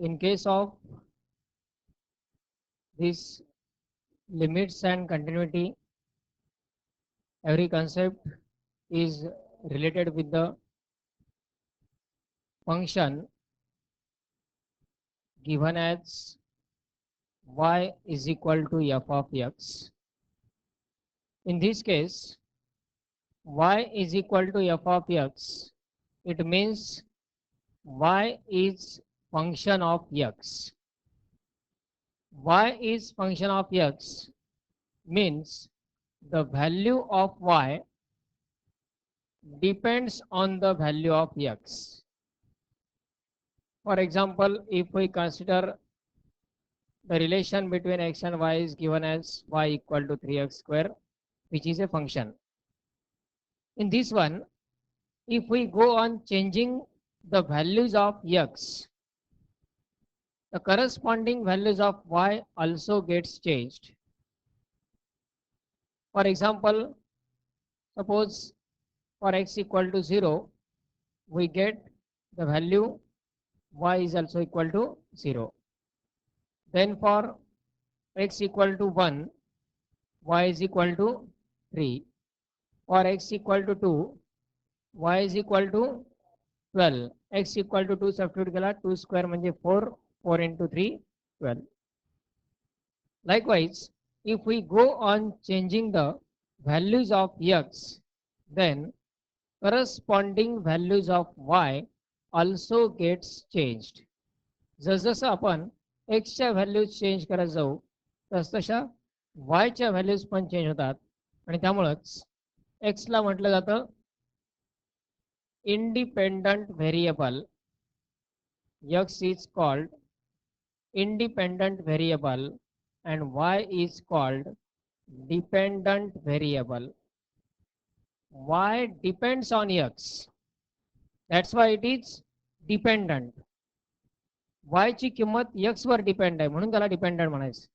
in case of these limits and continuity, every concept is related with the function given as y is equal to f of x. In this case, y is equal to f of x. It means y is function of x. Y is function of x means the value of y depends on the value of x. For example, if we consider the relation between x and y is given as y equal to 3x square, which is a function. In this one, if we go on changing the values of x, the corresponding values of y also gets changed. For example, suppose for x equal to 0, we get the value y is also equal to 0. Then for x equal to 1, y is equal to 3. For x equal to 2, y is equal to 12. X equal to 2 substitute केला 2 square म्हणजे 4, 4 into 3, 12. Likewise, if we go on changing the values of x, then corresponding values of y also gets changed. जसजसं आपण x च्या values change करत जाऊ तसतशा y च्या values पण change होतात आणि त्यामुळेच x ला म्हटलं जातं independent variable. X is called independent variable and y is called dependent variable. Y depends on x. That's why it is dependent. Y ची किंमत x वर डिपेंड आहे म्हणून त्याला डिपेंडंट म्हणायचं.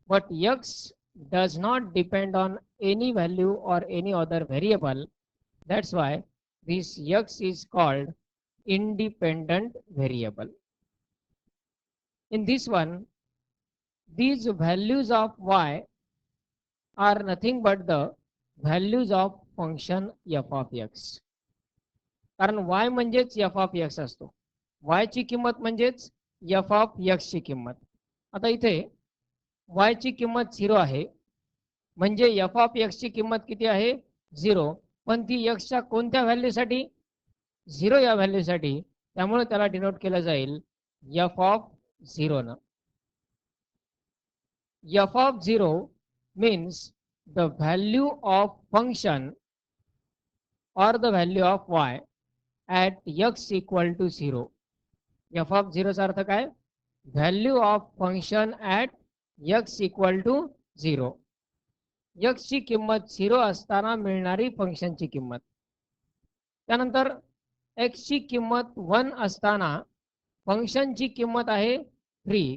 But x does not depend on any value or any other variable. That's why this x is called independent variable. In this one, these values of y are nothing but the values of function f of x. कारण y म्हणजेच f of x असतो. y ची किंमत म्हणजेच f of x ची किंमत. आता इथे y ची किंमत 0 आहे म्हणजे f of x ची किंमत किती आहे 0. पण ती x च्या कोणत्या व्हॅल्यूसाठी 0 या व्हॅल्यूसाठी, त्यामुळे त्याला डिनोट केलं जाईल f of 0 न. f of 0 means the value of function or the value of y at x equal to 0. f of 0 चा अर्थ काय? Value of function at x equal to 0. x ची किंमत 0 असताना मिळणारी फंक्शनची किंमत. त्यानंतर x ची किंमत 1 असताना फंक्शनची किंमत आहे 3.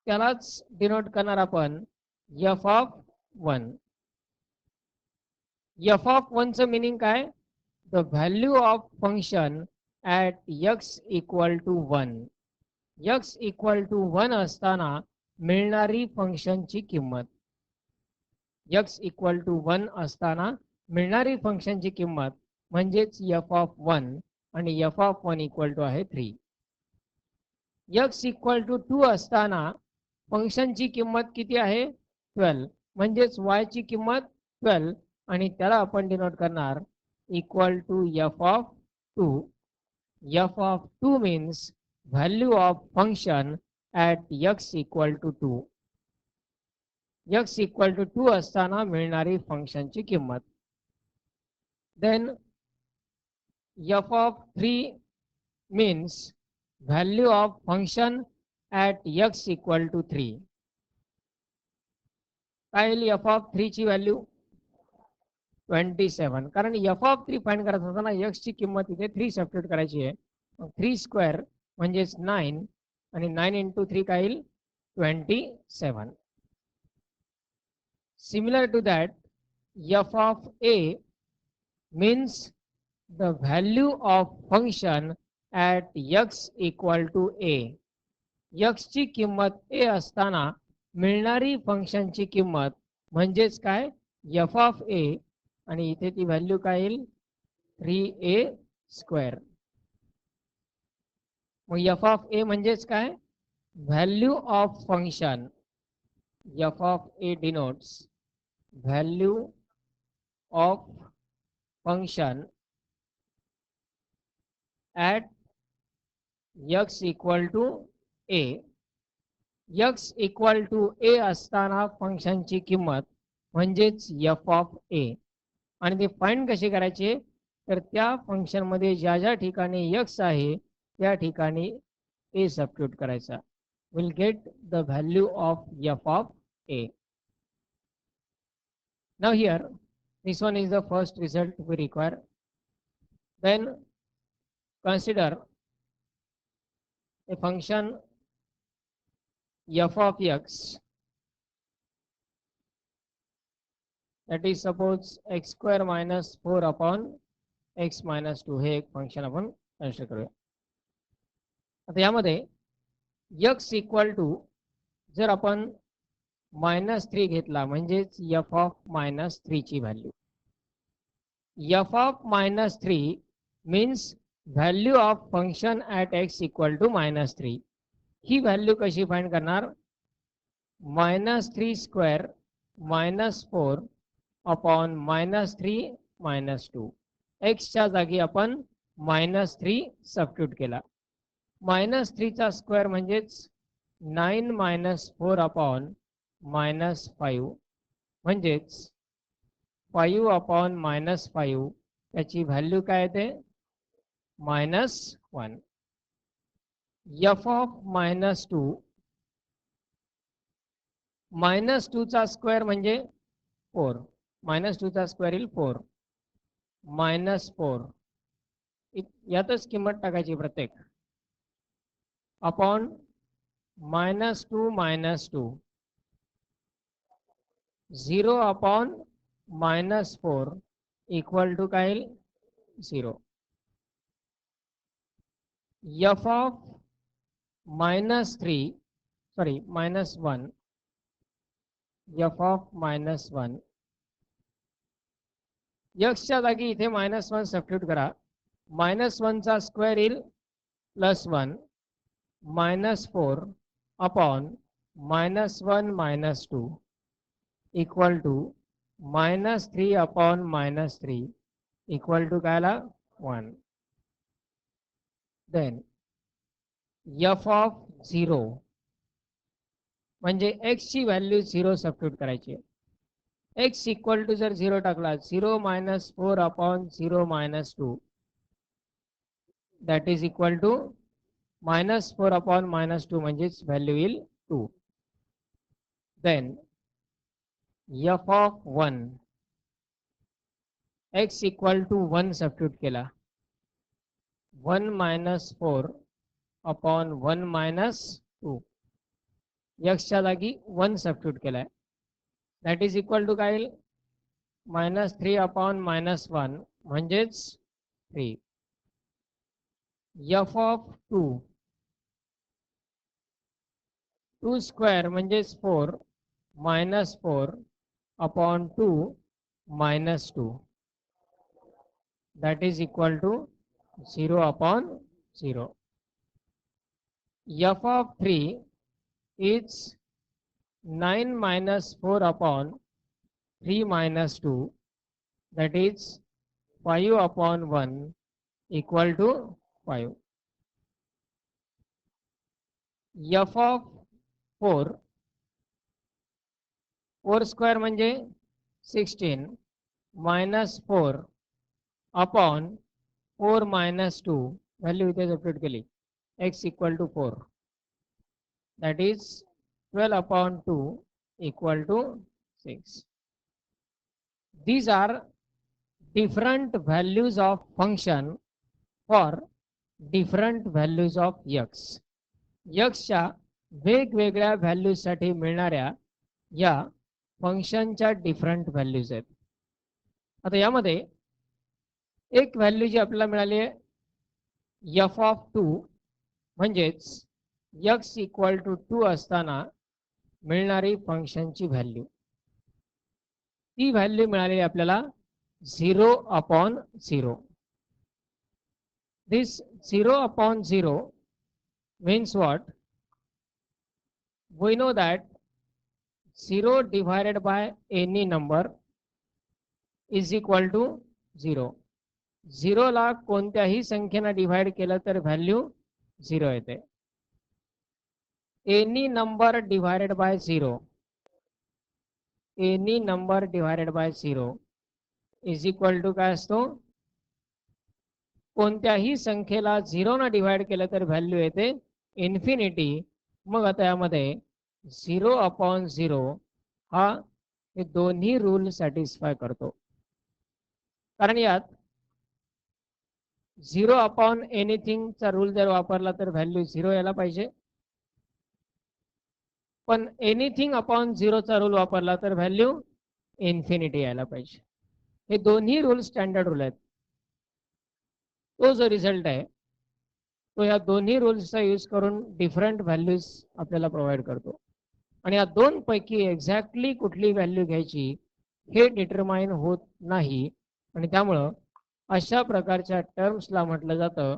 त्यालाच डिनोट करणार आपण f of 1. f of 1 चं मीनिंग काय? The value of function at x equal to 1. x equal to 1 असताना मिळणारी फंक्शनची किंमत. x equal to 1 असताना मिळणारी फंक्शनची किंमत म्हणजेच f of 1 आणि f of 1 equal to आहे 3. x equal to 2 असताना फंक्शनची किंमत किती आहे 12 म्हणजेच y ची किंमत 12 आणि त्याला आपण डिनोट करणार equal to f of 2. f of 2 means value of function at x equal to 2. x equal to 2 असताना मिळणारी फंक्शनची किंमत. Then f of 3 means value of function at x equal to 3. काय येईल f of 3 ची value 27. कारण f of 3 find करत असताना x ची किंमत इथे 3 सबस्टिट्यूट करायची आहे. 3 स्क्वेअर म्हणजेच 9 आणि 9 into 3 काय येईल 27. Similar to that, f of a means the value of function at x equal to a. x ची किंमत a असताना मिळणारी फंक्शनची किंमत म्हणजेच काय f ऑफ a आणि इथे ती व्हॅल्यू काय येईल 3a स्क्वेअर. मग f ऑफ a म्हणजेच काय value of function f of a denotes value of function at x equal to a. x equal to a असताना फंक्शनची किंमत म्हणजेच f ऑफ a आणि ते फाइंड कसे करायचे तर त्या फंक्शन मध्ये ज्या ज्या ठिकाणी x आहे त्या ठिकाणी a सबस्टिट्यूट करायचा. Will get the value of f of a. Now here this one is the first result we require. Then consider a function f of x, that is suppose x square minus 4 upon x minus 2 हे एक function आपण consider करूया. आता यामध्ये x equal to जर आपण -3 घेतला म्हणजेच f ऑफ -3 ची value. f of -3 means value of function at x equal to -3. ही व्हॅल्यू कशी फाइंड करणार -3 स्क्वेअर -4 अपॉन -3 -2. एक्सच्या जागी आपण -3 सबस्टिट्यूट केला. -3 चा स्क्वेअर म्हणजेच 9 -4 अपॉन -5 म्हणजेच 5 अपॉन -5 त्याची व्हॅल्यू काय येते -1. f ऑफ -2 -2 चा स्क्वेअर म्हणजे 4 -2 चा स्क्वेअर येईल 4 -4 यातच किंमत टाकायची प्रत्येक अपॉन -2 -2 0 अपॉन -4 इक्वल टू काय येईल 0. f of -3 sorry -1 f of -1 x च्या जागी इथे -1 सबस्टिट्यूट करा. -1 चा स्क्वेअर येईल +1 -4 upon -1 -2 equal to -3 upon -3 equal to काय आला 1. देन f ऑफ 0 म्हणजे x ची व्हॅल्यू 0 सबस्टिट्यूट करायची. x इक्वल टू जर 0 टाकला 0 -4 upon 0 -2 that is equal to -4 upon -2 म्हणजेच व्हॅल्यू येईल 2. Then f of 1 x equal to 1 substitute केला 1 -4 अपॉन 1 -2 x च्या जागी 1 सबस्टिट्यूट केलाय दॅट इज इक्वल टू काय येईल -3 अपॉन -1 म्हणजेच 3. f ऑफ 2 स्क्वेअर म्हणजेच 4 -4 upon 2 -2 that is equal to 0 upon 0. f of 3 is 9 -4 upon 3 -2 that is 5 upon 1 equal to 5. f of 4 square म्हणजे 16 -4 upon 4 -2 value इथे substitute केली x equal to 4 that is 12 upon 2 equal to 6. These are different values of function for different values of x. x च्या वेगवेगळ्या व्हॅल्यूसाठी मिळणाऱ्या या फंक्शनच्या different values आहेत. आता यामध्ये एक व्हॅल्यू जी आपल्याला मिळाली आहे f ऑफ 2 म्हणजेच x इक्वल टू 2 असताना मिळणारी फंक्शनची व्हॅल्यू, ती व्हॅल्यू मिळालेली आपल्याला 0/0. This 0/0 means what? We know that 0 divided by any number is equal to 0. 0 ला कोणत्याही संख्येने डिवाइड केलं तर व्हॅल्यू 0 येते. Any number divided by 0, any number divided by 0 is equal to काय असतो? कोणत्याही संख्येला 0 ने डिवाइड केलं तर व्हॅल्यू येते इन्फिनिटी. मग आता यामध्ये 0/0 हा हे दोन्ही रूल सॅटिस्फाय करतो. कारण यात 0/एनिथिंग चा रूल जर वापरला तर व्हॅल्यू 0 यायला पाहिजे, पण एनिथिंग अपॉन 0 चा रूल वापरला तर व्हॅल्यू इन्फिनिटी यायला पाहिजे. हे दोन्ही रूल स्टँडर्ड रूल आहेत. तो जो रिझल्ट आहे तो या दोन्ही रूल्सचा यूज करून डिफरंट व्हॅल्यूज आपल्याला प्रोव्हाइड करतो. आणि या दोन पैकी एक्झॅक्टली कुठली व्हॅल्यू घ्यायची हे डिटरमाइन होत नाही. आणि त्यामुळं अशा प्रकारच्या टर्म्सला म्हटलं जातं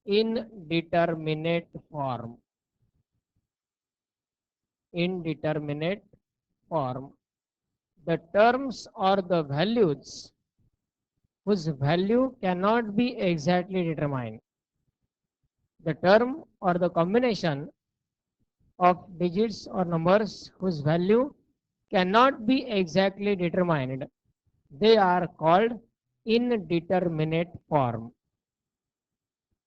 indeterminate form. Indeterminate form. The terms or the values whose value cannot be exactly determined. The term or the combination of digits or numbers whose value cannot be exactly determined, they are called indeterminate form.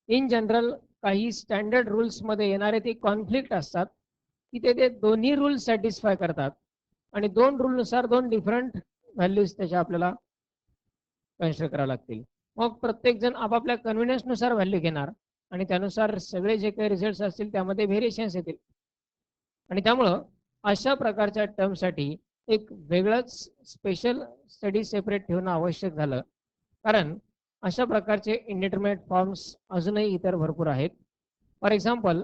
In general काही standard rules मध्ये येणारे ते conflict असतात की ते दोन्ही rules satisfy करतात आणि दोन रूल नुसार दोन डिफरंट व्हॅल्यूज त्याच्या आपल्याला कन्सिडर करावं लागतील. मग प्रत्येक जण आपापल्या कन्व्हिनियन्स नुसार व्हॅल्यू घेणार आणि त्यानुसार सगळे जे काही रिझल्ट्स असतील त्यामध्ये व्हेरिएशन्स येतील. आणि त्यामुळं अशा प्रकारच्या टर्मसाठी एक वेगळंच स्पेशल स्टडी सेपरेट ठेवणं आवश्यक झालं. कारण अशा प्रकारचे इंडिटरमिनेट फॉर्म्स अजूनही इतर भरपूर आहेत. For example,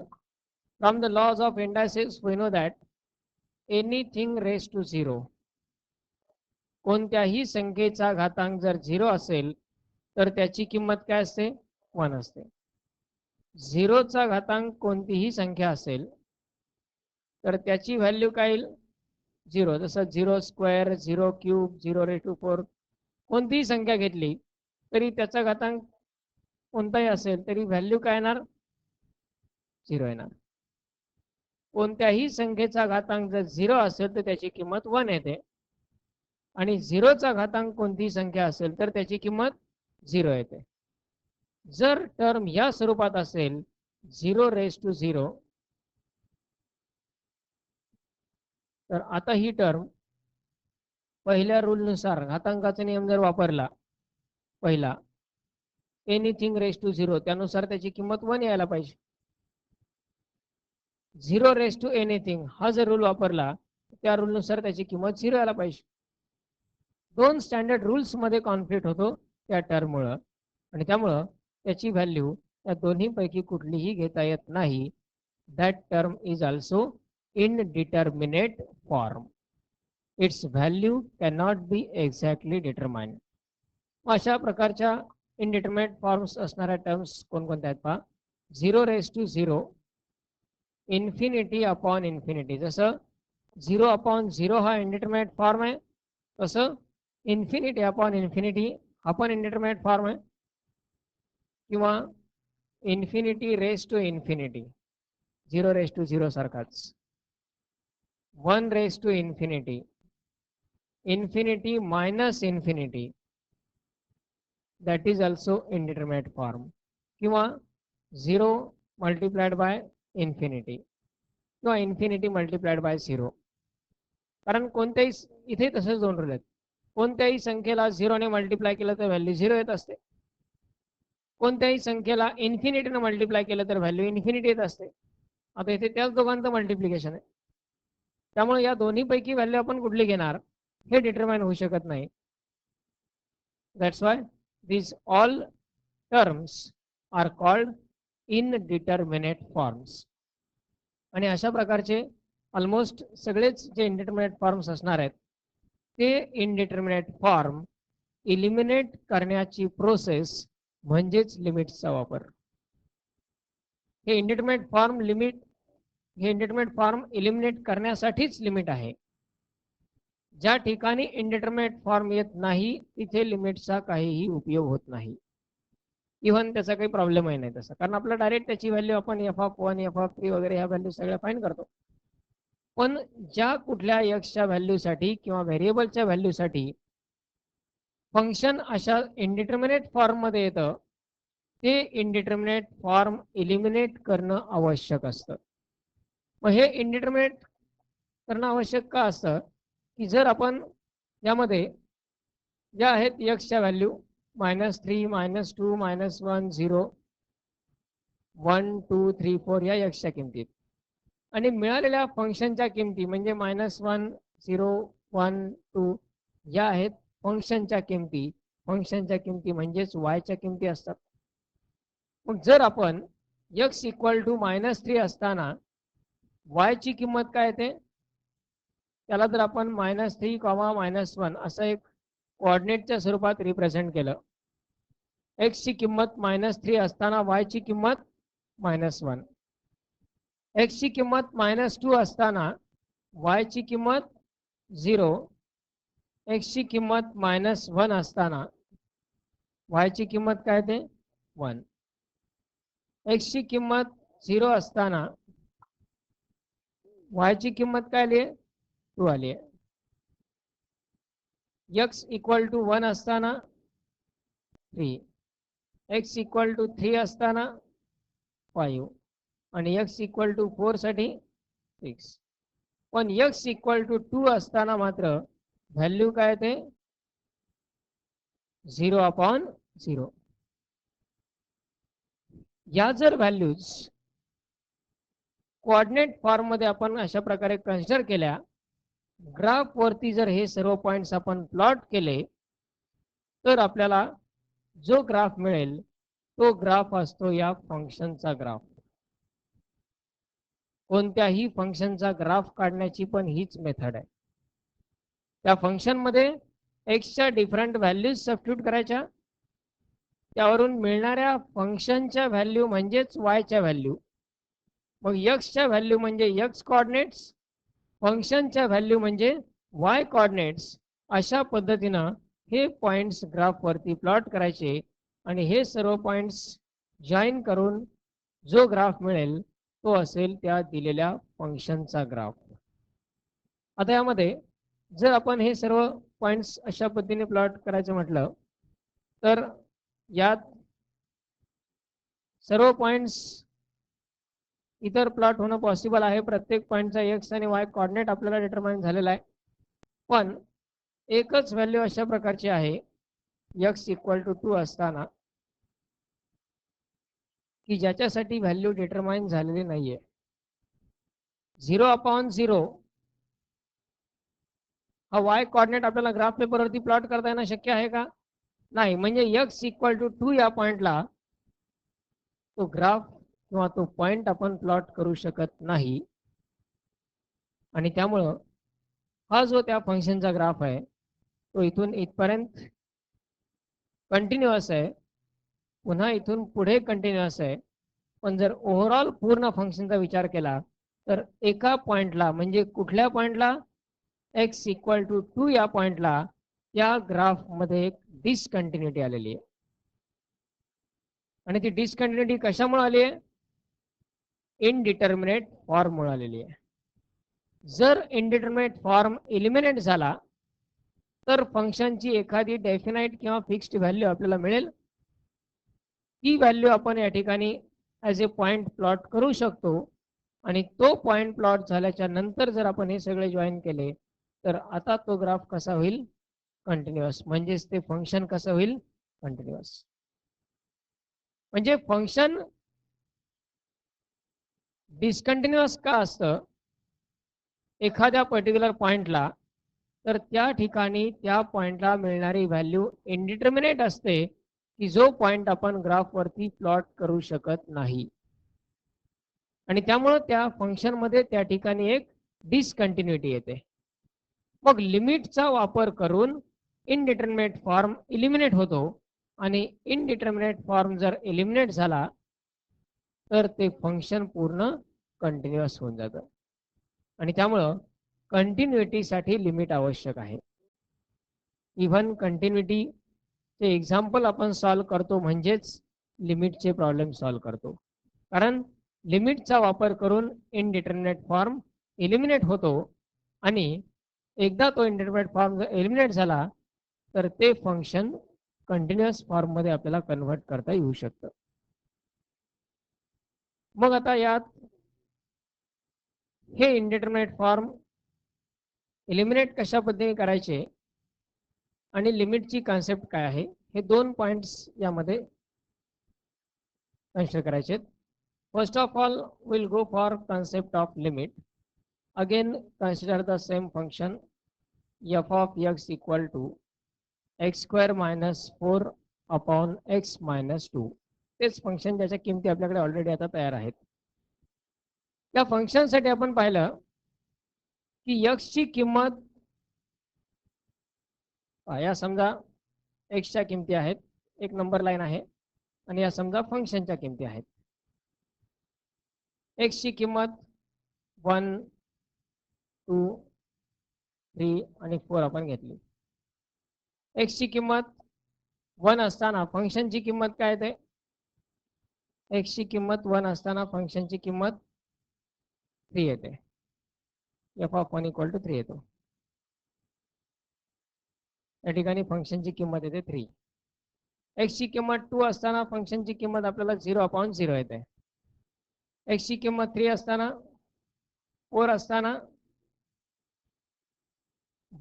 from the laws of indices we know that anything raise to 0, कोणत्याही संख्येचा घातांक जर 0 असेल तर त्याची किंमत काय असते? 1 असते. 0 चा घातांक कोणतीही संख्या असेल तर त्याची व्हॅल्यू काय येईल? 0. जसं 0² 0³ 0⁴ कोणतीही संख्या घेतली तरी त्याचा घातांक कोणताही असेल तरी व्हॅल्यू काय येणार? 0 येणार. कोणत्याही संख्येचा घातांक जर 0 असेल तर त्याची किंमत 1 येते आणि 0 चा घातांक कोणतीही संख्या असेल तर त्याची किंमत 0 येते. जर टर्म या स्वरूपात असेल 0⁻⁴, तर आता ही टर्म पहिल्या रूल नुसार घातांकाचा नियम जर वापरला पहिला एनीथिंग रेज टू 0 त्यानुसार त्याची किंमत 1 यायला पाहिजे. 0⁻⁴ हा जर रूल वापरला त्या रूल नुसार त्याची किंमत 0 यायला पाहिजे. दोन स्टँडर्ड रूल्स मध्ये कॉन्फ्लिक्ट होतो त्या टर्ममुळं आणि त्यामुळं त्याची व्हॅल्यू या दोन्ही पैकी कुठलीही घेता येत नाही. That term is also indeterminate form. It's value cannot be exactly determined. अशा प्रकारच्या इनडिटर्मिनेट फॉर्म्स असणाऱ्या टर्म्स कोणकोणत्या आहेत पहा. 0⁻⁴, इन्फिनिटी/इन्फिनिटी. जसं 0/0 हा इनडिटर्मिनेट फॉर्म आहे तसं इन्फिनिटी/इन्फिनिटी हा पण इनडिटर्मिनेट फॉर्म आहे. किंवा इन्फिनिटी⁻⁻⁻, 0⁻0 सारखाच. 1⁻∞, infinity-∞, that is also indeterminate form. किंवा 0 multiplied by infinity किंवा infinity multiplied by 0. कारण कोणत्याही इथे तसंच दोन रूल आहेत. कोणत्याही संख्येला 0 ने मल्टिप्लाय केलं तर व्हॅल्यू 0 येत असते. कोणत्याही संख्येला इन्फिनिटी ने मल्टिप्लाय केलं तर व्हॅल्यू इन्फिनिटी येत असते. आता इथे त्याच दोघांचं मल्टिप्लिकेशन आहे. त्यामुळे या दोन्ही पैकी व्हॅल्यू आपण कुठली घेणार हे डिटरमाइन होऊ शकत नाही. That's why these all terms are called indeterminate forms. आणि अशा प्रकारचे ऑलमोस्ट सगळेच जे इनडिटर्मिनेट फॉर्म्स असणार आहेत ते इनडिटर्मिनेट फॉर्म इलिमिनेट करण्याची प्रोसेस म्हणजेच लिमिट्सचा वापर. हे इनडिटर्मिनेट फॉर्म इलिमिनेट करण्यासाठीच लिमिट आहे. ज्या ठिकाणी इनडिटर्मिनेट फॉर्म येत नाही तिथे लिमिटचा काहीही उपयोग होत नाही. इव्हन त्याचा काही प्रॉब्लेमही नाही तसा, कारण आपलं डायरेक्ट त्याची व्हॅल्यू आपण f(1) f(3) वगैरे ह्या व्हॅल्यू सगळ्या फाईंड करतो. पण ज्या कुठल्या एक्सच्या व्हॅल्यूसाठी किंवा व्हेरिएबलच्या व्हॅल्यूसाठी फंक्शन अशा इनडिटर्मिनेट फॉर्ममध्ये येतं ते इनडिटर्मिनेट फॉर्म इलिमिनेट करणं आवश्यक असतं. मग हे इनडिटर्मिनेट करणं आवश्यक का असतं की जर आपण यामध्ये ज्या आहेत एक्सच्या व्हॅल्यू -3 -2 -1 0 1 2 3 4 या एक्सच्या किमतीत आणि मिळालेल्या फंक्शनच्या किमती म्हणजे -1 0 1 2 या आहेत फंक्शनच्या किमती. फंक्शनच्या किमती म्हणजेच वायच्या किमती असतात. मग जर आपण x = -3 असताना y ची किंमत काय येते त्याला जर आपण -3, -1 असं एक कोऑर्डिनेटच्या स्वरूपात रिप्रेझेंट केलं. x ची किंमत -3 असताना y ची किंमत -1, x ची किंमत -2 असताना y ची किंमत 0, x ची किंमत -1 असताना y ची किंमत काय ते 1, x ची किंमत 0 असताना y ची किंमत काय आली 2 आली आहे. x = 1 असताना 3, x = 3 असताना 5 आणि x = 4 साठी 6. पण x = 2 असताना मात्र व्हॅल्यू काय ते 0/0. या जर व्हॅल्यूज कोऑर्डिनेट फॉर्म मध्ये आपण अशा प्रकारे कन्सिडर केल्या, ग्राफ वरती जर हे सर्व पॉइंट्स आपण प्लॉट केले तर आपल्याला जो ग्राफ मिळेल तो ग्राफ असतो या फंक्शनचा ग्राफ. कोणत्याही फंक्शनचा ग्राफ काढण्याची पण हीच मेथड आहे. त्या फंक्शन मध्ये एक्सच्या डिफरंट व्हॅल्यूज सबस्टिट्यूट करायच्या, त्यावरून मिळणाऱ्या फंक्शनच्या व्हॅल्यू म्हणजेच वायच्या व्हॅल्यू, मग एक्सच्या व्हॅल्यू म्हणजे एक्स कोऑर्डिनेट्स, फंक्शनच्या व्हॅल्यू म्हणजे वाय कोऑर्डिनेट्स. अशा पद्धतीनं हे पॉइंट्स ग्राफ वरती प्लॉट करायचे आणि हे सर्व पॉइंट्स जॉईन करून जो ग्राफ मिळेल तो असेल त्या दिलेल्या फंक्शनचा ग्राफ. आता यामध्ये जर आपण हे सर्व पॉइंट्स अशा पद्धतीने प्लॉट करायचं म्हटलं तर यात सर्व पॉइंट्स इतर प्लॉट होणं पॉसिबल आहे. प्रत्येक पॉइंटचा एक्स आणि वाय कोऑर्डिनेट आपल्याला डिटरमाइन झालेला आहे. पण एकच व्हॅल्यू अशा प्रकारची आहे x = 2 असताना की ज्याच्यासाठी व्हॅल्यू डिटरमाइन झालेली नाहीये. 0/0 हा वाय कोऑर्डिनेट आपल्याला ग्राफ पेपरवरती प्लॉट करता येणं शक्य आहे का? नाही. म्हणजे x = 2 या पॉइंटला तो ग्राफ किंवा तो पॉइंट आपण प्लॉट करू शकत नाही. आणि त्यामुळं हा जो त्या फंक्शनचा ग्राफ आहे तो इथून इथपर्यंत कंटिन्युअस आहे, पुन्हा इथून पुढे कंटिन्युअस आहे. पण जर ओव्हरऑल पूर्ण फंक्शनचा विचार केला तर एका पॉइंटला म्हणजे कुठल्या पॉइंटला x = 2 या पॉइंटला त्या ग्राफ मध्ये एक डिसकंटिन्युटी आलेली आहे. आणि ती डिसकंटिन्युटी कशामुळे आली आहे? इनडिटर्मिनेट फॉर्म मुळे आलेली आहे. जर इनडिटर्मिनेट फॉर्म इलिमिनेट झाला तर फंक्शनची एखादी डेफिनाइट किंवा फिक्स्ड व्हॅल्यू आपल्याला मिळेल. ती व्हॅल्यू आपण या ठिकाणी ॲज ए पॉइंट प्लॉट करू शकतो आणि तो पॉइंट प्लॉट झाल्याच्या नंतर जर आपण हे सगळे जॉईन केले तर आता तो ग्राफ कसा होईल? कंटिन्युअस. म्हणजेच ते फंक्शन कसं होईल? कंटिन्युअस. म्हणजे फंक्शन डिस्कंटिन्युअस का असतं एखाद्या पर्टिक्युलर पॉइंटला? तर त्या ठिकाणी त्या पॉइंटला मिळणारी व्हॅल्यू इनडिटर्मिनेट असते की जो पॉइंट आपण ग्राफ वरती प्लॉट करू शकत नाही. आणि त्यामुळे त्या फंक्शन मध्ये त्या ठिकाणी एक डिसकंटिन्युटी येते. मग लिमिटचा वापर करून इनडिटर्मिनेट फॉर्म इलिमिनेट होतो आणि इनडिटर्मिनेट फॉर्म जर एलिमिनेट झाला तर ते फंक्शन पूर्ण कंटिन्युअस होऊन जातं आणि त्यामुळं कंटिन्युइटीसाठी लिमिट आवश्यक आहे. इव्हन कंटिन्युइटीचे एक्झाम्पल आपण सॉल्व्ह करतो म्हणजेच लिमिटचे प्रॉब्लेम सॉल्व्ह करतो, कारण लिमिटचा वापर करून इनडिटर्मिनेट फॉर्म एलिमिनेट होतो आणि एकदा तो इनडिटर्मिनेट फॉर्म जर एलिमिनेट झाला तर ते फंक्शन कंटिन्युअस फॉर्ममध्ये आपल्याला कन्व्हर्ट करता येऊ शकतं. मग आता यात हे इनडिटर्मिनेट फॉर्म एलिमिनेट कशा पद्धतीने करायचे आणि लिमिटची कॉन्सेप्ट काय आहे हे दोन पॉइंट्स यामध्ये कन्सिडर करायचे. First of all will go for concept of limit. Again consider the same function f of x equal to x square minus 4 upon x minus 2. तेच फंक्शन ज्याच्या किमती आपल्याकडे ऑलरेडी आता तयार आहेत. या फंक्शनसाठी आपण पाहिलं की x ची किंमत या समजा x च्या किमती आहेत, एक नंबर लाईन आहे आणि या समजा फंक्शनच्या किमती आहेत. x ची किंमत 1 2 3 आणि 4 आपण घेतली. x ची किंमत 1 असताना फंक्शनची किंमत काय येते? x ची किंमत 1 असताना फंक्शनची किंमत 3 येते. f of 1 equal to 3 येतो. या ठिकाणी फंक्शनची किंमत येते 3. x ची किंमत 2 असताना फंक्शनची किंमत आपल्याला 0/0 येते. x ची किंमत 3 असताना 4 असताना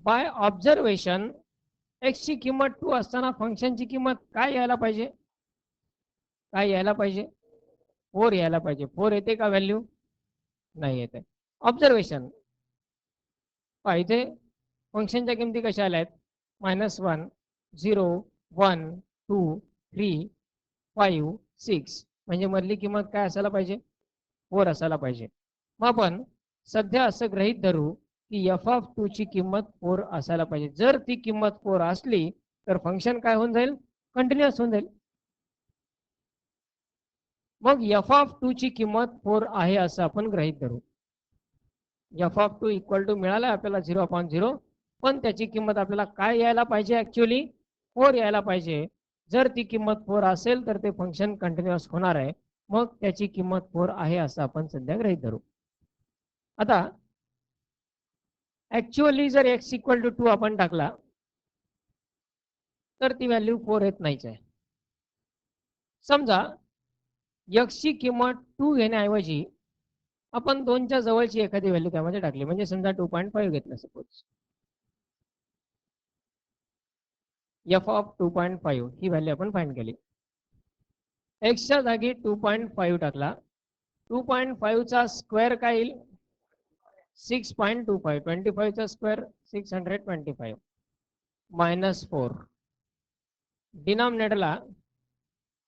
बाय ऑब्झर्वेशन x ची किंमत 2 असताना फंक्शनची किंमत काय यायला पाहिजे? काय यायला पाहिजे? 4 यायला पाहिजे. 4 येते का व्हॅल्यू? नाही येते. ऑब्झर्वेशन इथे फंक्शनच्या किमती कशा आल्या आहेत? -1 0 1 2 3 5 6 म्हणजे मधली किंमत काय असायला पाहिजे? 4 असायला पाहिजे. मग आपण सध्या असं गृहीत धरू की f of 2 ची किंमत 4 असायला पाहिजे. जर ती किंमत 4 असली तर फंक्शन काय होऊन जाईल? कंटिन्युअस होऊन जाईल. मग f of 2 ची किंमत 4 आहे असं आपण गृहीत धरू. f of 2 इक्वल टू मिळाला आपल्याला 0/0, पण त्याची किंमत आपल्याला काय यायला पाहिजे? ऍक्च्युअली 4 यायला पाहिजे. जर ती किंमत 4 असेल तर ते फंक्शन कंटिन्युअस होणार आहे. मग त्याची किंमत 4 आहे असं आपण सध्या गृहीत धरू. आता ऍक्च्युअली जर x इक्वल टू 2 आपण टाकला तर ती व्हॅल्यू 4 येत नाहीच आहे. समजा x ची किंमत 2 घेण्याऐवजी आपण 2 च्या जवळची एखादी व्हॅल्यू त्यामध्ये टाकली, म्हणजे समजा 2.5 घेतलं suppose. f of 2.5 he value आपण फाइंड केली. x च्या जागी 2.5 टाकला. 2.5 चा स्क्वेअर काय येईल? 6.25. 25 चा स्क्वेअर 625 -4. डिनॉमिनेटरला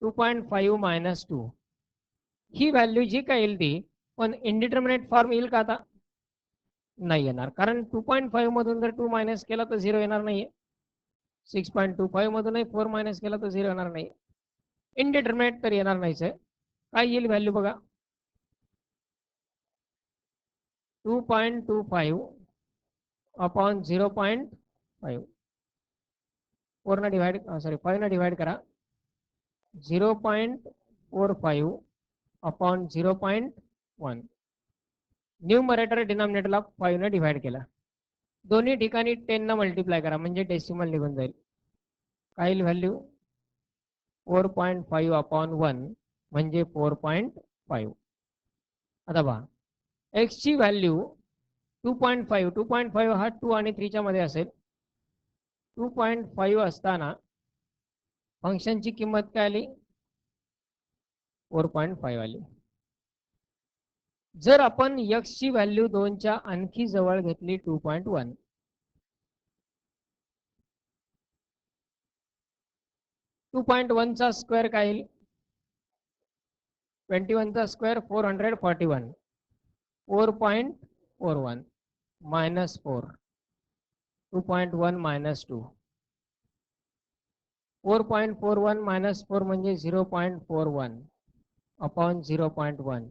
2.5 - 2 ही व्हॅल्यू जी काय येईल ती, पण इनडिटर्मिनेट फॉर्म येईल का? आता नाही येणार, कारण 2.5 मधून जर 2 मायनस केला तर 0 येणार नाहीये. 6.25 मधूनही 4 मायनस केला तर 0 येणार नाही. इनडिटर्मिनेट तर येणार नाहीच आहे. काय येईल व्हॅल्यू बघा? 2.25 अपॉन 0.5. 4 ने डिवाइड 5 ने डिवाइड करा. 0.45 अपॉन 0.1. न्यूमरेटर डिनॉमिनेटरला 5 ने डिवाइड केला. दोन्ही ठिकाणी 10 न मल्टिप्लाय करा म्हणजे डेसिमल निघून जाईल. काय येईल व्हॅल्यू? 4.5 अपॉन 1 म्हणजे 4.5. आता पहा, x ची व्हॅल्यू 2.5 हा 2 आणि 3 च्या मध्ये असेल. 2.5 असताना फंक्शनची किंमत काय आली? 4.5 आली. जर आपण x ची व्हॅल्यू 2 च्या आणखी जवळ घेतली 2.1, 2.1 चा स्क्वेअर काय येईल? 21चा स्क्वेअर 441, 4.41 मायनस 4, 2.1 मायनस 2, 4.41 मायनस 4 म्हणजे 0.41 अपॉन 0.1,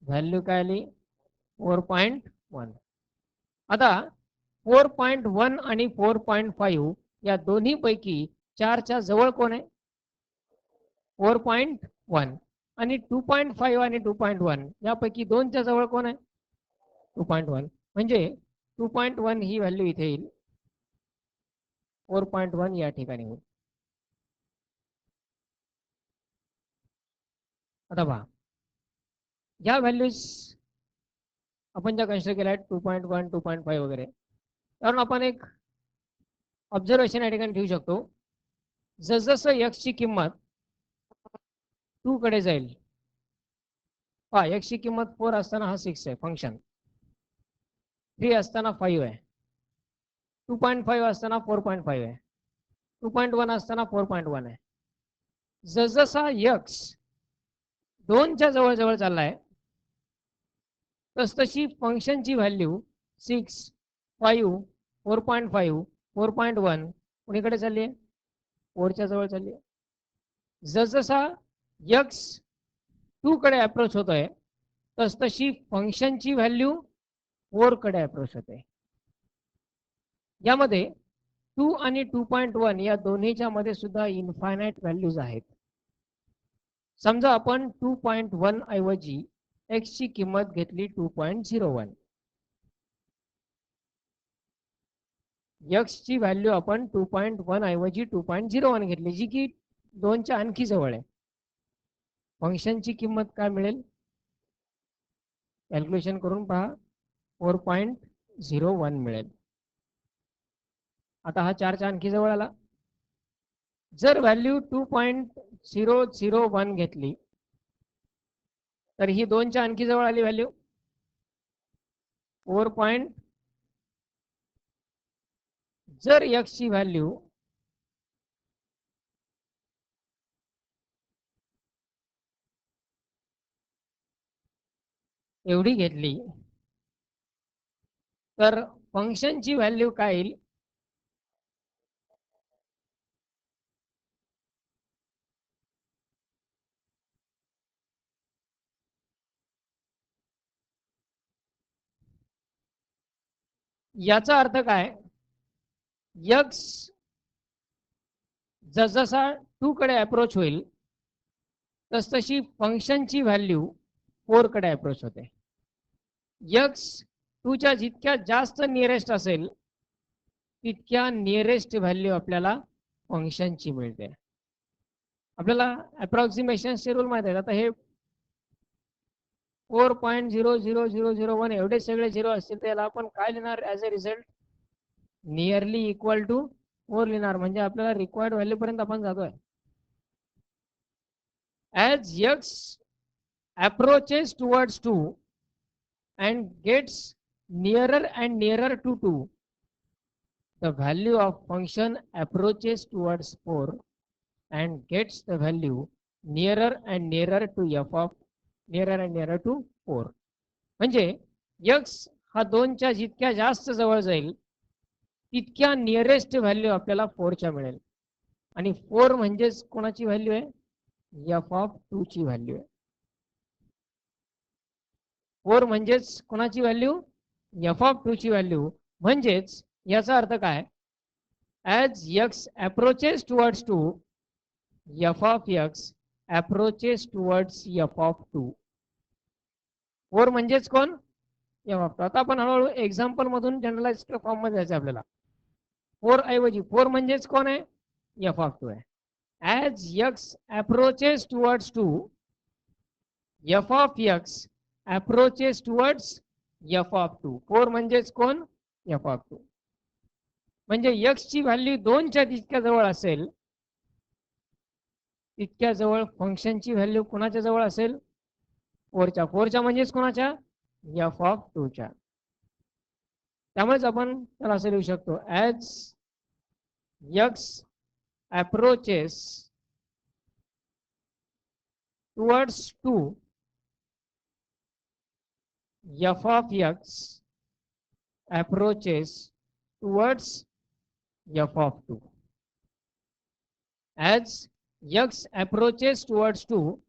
व्हॅल्यू काय आली 4.1. आता 4.1 आणि 4.5 या दोन्ही पैकी 4च्या जवळ कोण आहे 4.1 आणि 2.5 आणि 2.1 यापैकी 2च्या जवळ कोण आहे 2.1, म्हणजे 2.1 ही व्हॅल्यू इथे येईल, 4.1 या ठिकाणी होईल. आता पहा या व्हॅल्यूज आपण ज्या कन्सिडर केल्या आहेत 2.1 2.5 वगैरे, कारण आपण एक ऑब्झर्वेशन या ठिकाणी ठेवू शकतो. जसजसं x ची किंमत 2 कडे जाईल, पहा x ची किंमत 4 असताना हा 6 आहे फंक्शन, 3 असताना 5 आहे, 2.5 असताना 4.5 आहे, 2.1 असताना 4.1 आहे. जसजसा x 2च्या जवळ जवळ चाललाय तसतशी फंक्शनची व्हॅल्यू 6, 5, 4.5, 4.1 कुणीकडे चालली आहे 4च्या जवळ चालली आहे. जसजसा x 2 कडे अप्रोच होतोय तसतशी फंक्शनची व्हॅल्यू 4 कडे अप्रोच होते. यामध्ये 2 आणि 2.1 या दोन्हीच्या मध्ये सुद्धा इन्फायनाइट व्हॅल्यूज आहेत. समजा आपण 2.1 ऐवजी x ची किंमत घेतली 2.01, x ची व्हॅल्यू आपण 2.1 ऐवजी 2.01 घेतली जी की 2च्या आणखी जवळ आहे. फंक्शनची किंमत काय मिळेल कॅल्क्युलेशन करून पहा 4.01 मिळेल. आता हा 4च्या आणखी जवळ आला. जर व्हॅल्यू 2.001 घेतली तर ही 2च्या आणखी जवळ आली व्हॅल्यू 4. जर x ची व्हॅल्यू एवढी घेतली तर फंक्शनची व्हॅल्यू काय येईल याचा अर्थ काय x जसजसा 2 कडे अप्रोच होईल तसतशी फंक्शनची व्हॅल्यू 4 कडे अप्रोच होते. x 2च्या जितक्या जास्त नियरेस्ट असेल तितक्या नियरेस्ट व्हॅल्यू आपल्याला फंक्शनची मिळते. आपल्याला अप्रॉक्सिमेशनचे रूल माहिती आहे. आता हे 4.00001 एवढे सगळे झिरो असतील तर याला आपण काय लिहिणार as a result nearly equal to 4 लिहिणार, म्हणजे आपल्याला रिक्वायर्ड व्हॅल्यू पर्यंत आपण जातोय. As x approaches towards 2 and gets nearer and nearer to 2, the value of function approaches towards 4 and gets the value nearer and nearer to f of nearer and nearer to 4. म्हणजे x हा 2च्या जितक्या जास्त जवळ जाईल तितक्या nearest value आपल्याला 4च्या मिळेल, आणि 4 म्हणजेच कोणाची व्हॅल्यू आहे f of 2 ची व्हॅल्यू आहे. 4 म्हणजेच कोणाची व्हॅल्यू f of 2 ची व्हॅल्यू. म्हणजेच याचा अर्थ काय as x approaches towards 2 f of x approaches towards f of 2. 4 म्हणजेच कोण f of 2. आता आपण हळूहळू एक्झाम्पल मधून जनरलाइज फॉर्म मध्ये जायचं आपल्याला. 4 ऐवजी 4 म्हणजेच कोण आहे f of 2 आहे. As x approaches towards 2 f of x approaches towards f of 2. 4 म्हणजेच कोण f of 2. म्हणजे x ची व्हॅल्यू 2च्या जितक्या जवळ असेल तितक्या जवळ फंक्शनची व्हॅल्यू कोणाच्या जवळ असेल 4च्या. 4च्या म्हणजेच कोणाच्या f of 2 च्या. त्यामुळेच आपण त्याला असं लिहू शकतो as x approaches towards 2, f of x approaches towards f of 2. As x approaches towards 2,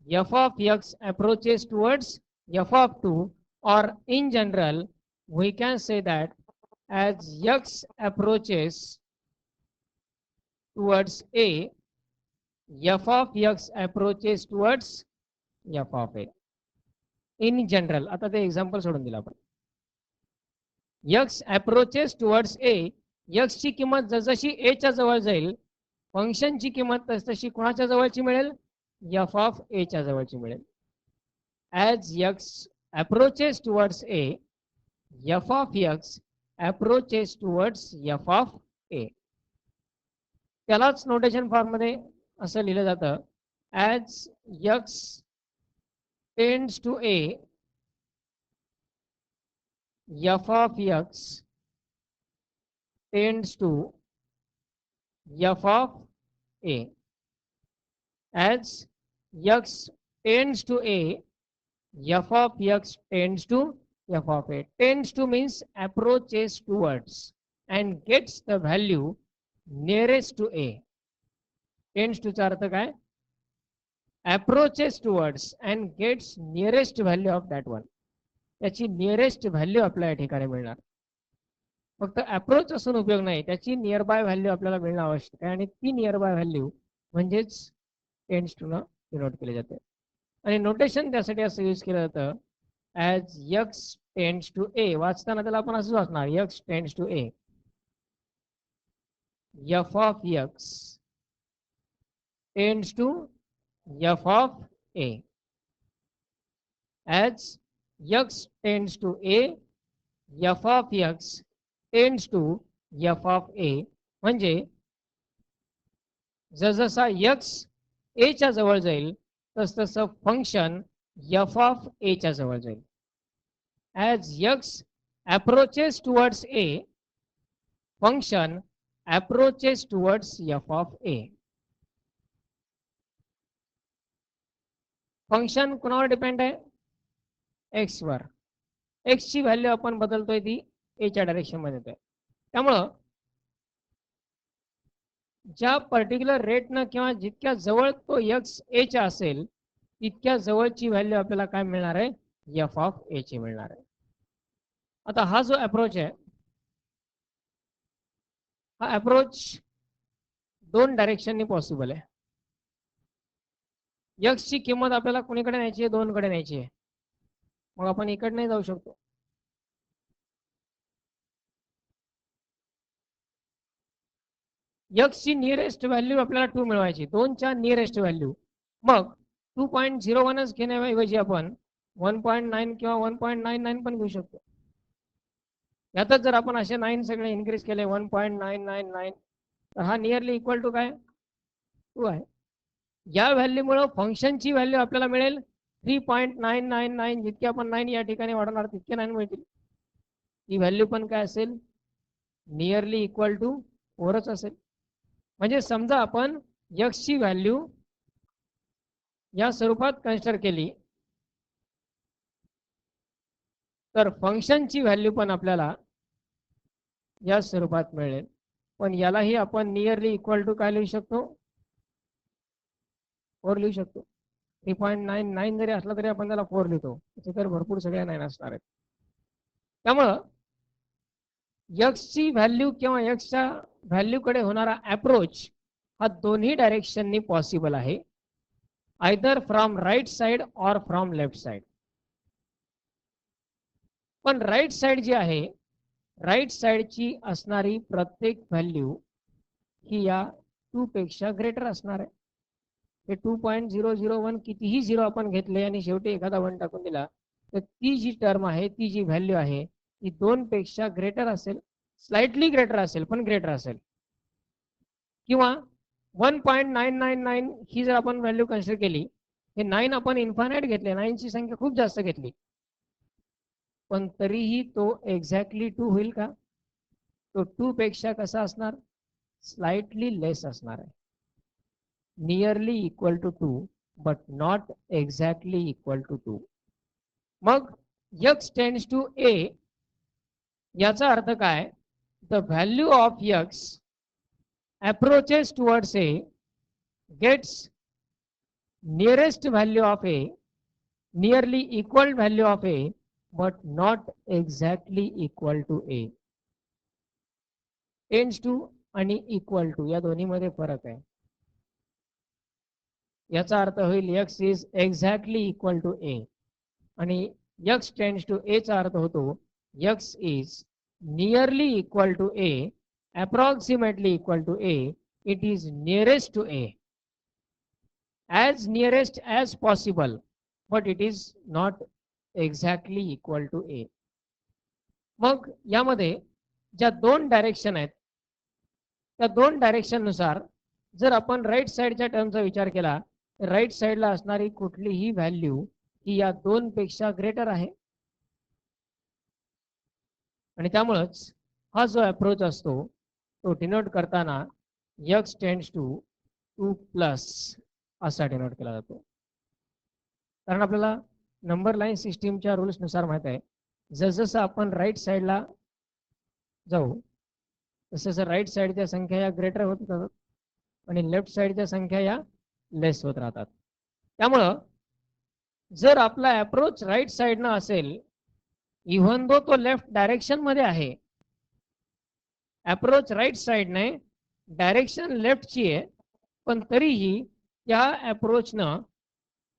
f of x approaches towards f of 2, or in general, we can say that as x approaches towards a, f of x approaches towards f of a. In general, आता ते example सोडून दिलं आपण. x approaches towards a, x ची किंमत जसजशी a च्या जवळ जाईल, फंक्शनची किंमत तसतशी कोणाच्या जवळची मिळेल, f of a च्या जवळची मिळेल. As x approaches towards a, f of x approaches towards f of a. त्यालाच नोटेशन फॉर्म मध्ये असं लिहिलं जातं, as x tends to a, f of x tends to f of a. As x tends to a, f of x tends to f of a. Tends to means approaches towards and gets the value nearest to a. Tends to चा अर्थ काय, approaches towards and gets nearest value of that one. त्याची nearest value आपल्याला या ठिकाणी मिळणार. फक्त approach असून उपयोग नाही, त्याची नियर बाय व्हॅल्यू आपल्याला मिळणं आवश्यक आहे, आणि ती नियर बाय व्हॅल्यू म्हणजेच टेन्स टू न डिनोट केली जाते. आणि नोटेशन त्यासाठी असं यूज केलं जातं, as X tends to A. वाचताना त्याला आपण असंच वाचणार, X tends to A, F of X tends to F of A. As x tends to a, f of x tends to f of a. म्हणजे जसजसा x a च्या जवळ जाईल तसतसं फंक्शन f of a च्या जवळ जाईल. As x approaches towards a, function approaches towards f of a. Function कुणावर डिपेंड आहे, एक्स वर. एक्स ची व्हॅल्यू आपण बदलतोय ती ए च्या डायरेक्शन मध्ये येतोय. त्यामुळं ज्या पर्टिक्युलर रेटनं किंवा जितक्या जवळ तो एक्स ए च्या असेल तितक्या जवळची व्हॅल्यू आपल्याला काय मिळणार आहे, एफ ऑफ ए ची मिळणार आहे. आता हा जो अप्रोच आहे, हा अप्रोच दोन डायरेक्शननी पॉसिबल आहे. एक्स ची किंमत आपल्याला कोणीकडे न्यायची आहे, दोन कडे न्यायची आहे. मग आपण इकडे जाऊ शकतो. एक्स ची नियरेस्ट व्हॅल्यू आपल्याला 2 मिळवायची, 2 च्या नियरेस्ट व्हॅल्यू. मग 2.01च घेण्याऐवजी आपण 1.9 किंवा 1.99 पण घेऊ शकतो. यातच जर आपण असे 9 सगळे इन्क्रीज केले 1.999, तर हा नियरली इक्वल टू काय, 2 आहे. या व्हॅल्यूमुळे फंक्शनची व्हॅल्यू आपल्याला मिळेल 3.999. जितके आपण 9 या ठिकाणी वाढवणार तितके 9 मिळतील. ही व्हॅल्यू पण काय असेल, नियरली इक्वल टू 4च असेल. म्हणजे समजा आपण x ची व्हॅल्यू या स्वरूपात कन्सिडर केली तर फंक्शनची व्हॅल्यू पण आपल्याला या स्वरूपात मिळेल. पण यालाही आपण नियरली इक्वल टू काय लिहू शकतो, 4 लिहू शकतो. 3.99 जरी असला तरी आपण त्याला 4 लिहितो, त्याचे तर भरपूर सगळ्या 9 असणार आहेत. त्यामुळं एक्स ची व्हॅल्यू किंवा एक्सच्या व्हॅल्यूकडे होणारा अप्रोच हा दोन्ही डायरेक्शननी पॉसिबल आहे, आयदर फ्रॉम राईट साइड और फ्रॉम लेफ्ट साइड. पण राईट साइड जी आहे, राईट साइडची असणारी प्रत्येक व्हॅल्यू ही या 2 पेक्षा ग्रेटर असणार आहे. हे 2.001 कितीही झिरो आपण घेतले आणि शेवटी एखादा 1 टाकून दिला तर ती जी टर्म आहे, ती जी व्हॅल्यू आहे ती 2 पेक्षा ग्रेटर असेल, स्लाइटली ग्रेटर असेल पण ग्रेटर असेल. किंवा 1.999 ही जर आपण व्हॅल्यू कन्सिडर केली, हे 9 आपण इन्फायनाइट घेतले, 9 ची संख्या खूप जास्त घेतली, पण तरीही तो एक्झॅक्टली 2 होईल का, तो 2 पेक्षा कसा असणार, स्लाइटली लेस असणार आहे. Nearly equal to 2 but not exactly equal to 2. मग x टेंड्स टू a याचा अर्थ काय? The value of x approaches towards a gets nearest value of a, nearly equal value of a, but not exactly equal to a. Tends to आणि equal to या दोन्हीमध्ये फरक आहे. याचा अर्थ होईल x is exactly equal to a आणि x tends to a चा अर्थ होतो x is nearly equal to a, approximately equal to a, it is nearest to a, as nearest as possible, but it is not exactly equal to a. मग यामध्ये ज्या दोन direction आहेत त्या दोन डायरेक्शन नुसार जर आपण राईट साइडच्या टर्मचा विचार केला तर राईट साइडला असणारी कुठलीही व्हॅल्यू ही या दोन पेक्षा ग्रेटर आहे आणि त्यामुळेच हा जो अप्रोच असतो तो डिनोट करताना x टेंड्स टू 2 प्लस असा डिनोट केला जातो. कारण आपल्याला नंबर लाईन सिस्टीमच्या रूल्स नुसार माहित आहे जसजसं आपण राईट साइडला जाऊ तसं राईट साइडच्या संख्या या ग्रेटर होत जातात आणि लेफ्ट साइडच्या संख्या या लेस होत राहतात. त्यामुळं जर आपला अप्रोच राईट साइडनं असेल इव्हन दो तो लेफ्ट डायरेक्शन मध्ये आहे, अप्रोच राईट साइडने डायरेक्शन लेफ्टची आहे पण तरीही त्या अप्रोचनं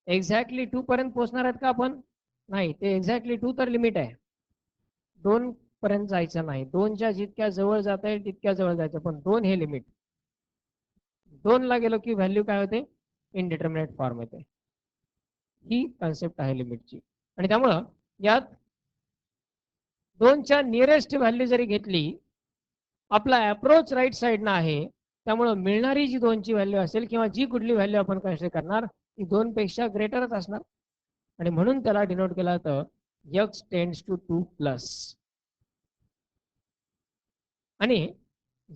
एक्झॅक्टली 2 पर्यंत पोहोचणार आहेत का आपण? नाही. ते एक्झॅक्टली 2 तर लिमिट आहे, 2 पर्यंत जायचं नाही. 2च्या जितक्या जवळ जाता येईल तितक्या जवळ जायचं, पण 2 हे लिमिट. 2 ला गेलो की व्हॅल्यू काय होते? इनडिटर्मिनेट फॉर्म येते. ही कन्सेप्ट आहे लिमिटची आणि त्यामुळं यात 2च्या नियरेस्ट व्हॅल्यू जरी घेतली आपला अप्रोच राईट साइडनं आहे त्यामुळे मिळणारी जी 2ची व्हॅल्यू असेल किंवा जी कुठली व्हॅल्यू आपण कन्सिडर करणार ती 2 पेक्षा ग्रेटरच असणार आणि म्हणून त्याला डिनोट केला जातं x टेंड्स टू 2 प्लस. आणि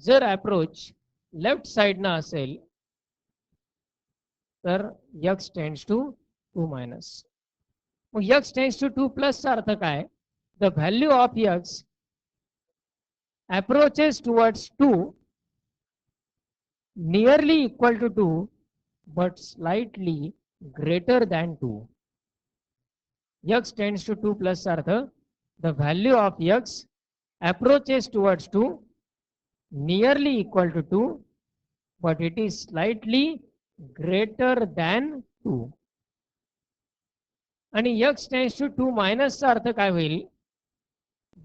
जर अप्रोच लेफ्ट साइडनं असेल तर x टेंड्स टू 2 मायनस. मग x टेंड्स टू 2 प्लसचा अर्थ काय? The value of x approaches towards 2 nearly equal to 2 but slightly greater than 2. x tends to 2 plus अर्थ the value of x approaches towards 2 nearly equal to 2 but it is slightly greater than 2. आणि x tends to 2 minus चा अर्थ काय होईल?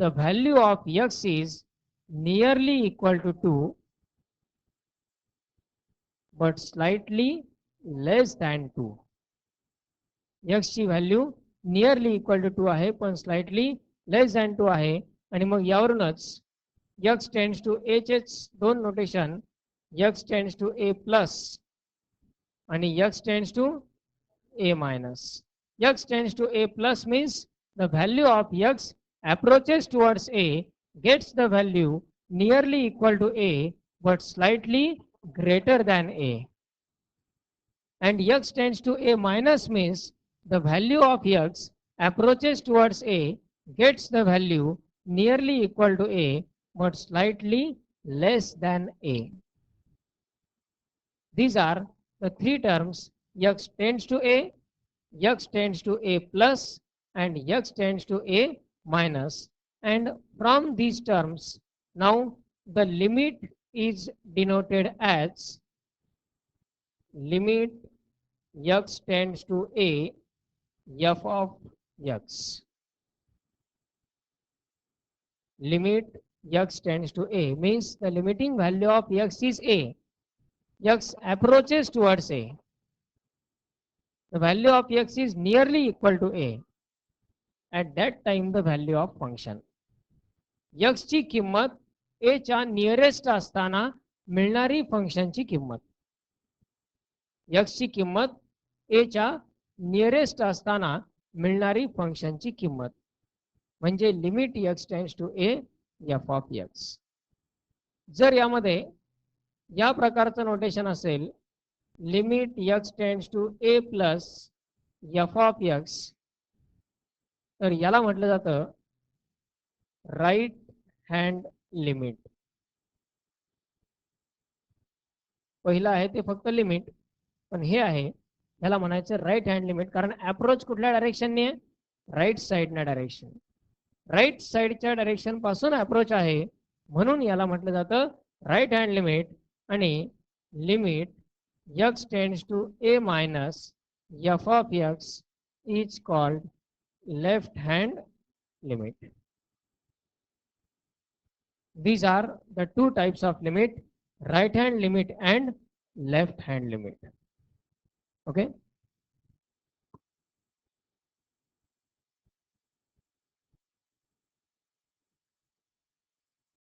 the value of x is nearly equal to 2 but slightly less than 2. x ची value nearly equal to 2 आहे पण slightly लेस than 2 आहे आणि मग यावरूनच x टेंड्स टू a चेच दोन notation x tends to a plus आणि x tends to a minus. x tends to a plus means the value of x approaches towards a gets the value nearly equal to a but slightly greater than a, and x tends to a minus means the value of x approaches towards a gets the value nearly equal to a but slightly less than a. These are the three terms x tends to a, x tends to a plus and x tends to a minus, and from these terms now the limit is denoted as limit x tends to a f of x. Limit x tends to a means the limiting value of x is a. X approaches towards a. The value of x is nearly equal to a. At that time the value of function. x ची किंमत a च्या nearest असताना मिळणारी फंक्शनची किंमत. x ची किंमत a च्या नियरेस्ट असताना मिळणारी फंक्शनची किंमत म्हणजे limit x tends to a f of x. जर यामध्ये या प्रकारचं नोटेशन असेल limit x tends to a plus F of x, तर याला म्हटलं जातं राईट हँड लिमिट. पहिलं आहे ते फक्त लिमिट, पण हे आहे ह्याला म्हणायचं राईट हँड लिमिट, कारण अप्रोच कुठल्या डायरेक्शनने आहे, राईट साईडने डायरेक्शन, राईट साईडच्या डायरेक्शन पासून अप्रोच आहे, म्हणून याला म्हटलं जातं राईट हँड लिमिट. आणि limit x tends to a minus F of x is called left hand limit. These are the two types of limit, right hand limit and left hand limit. Okay.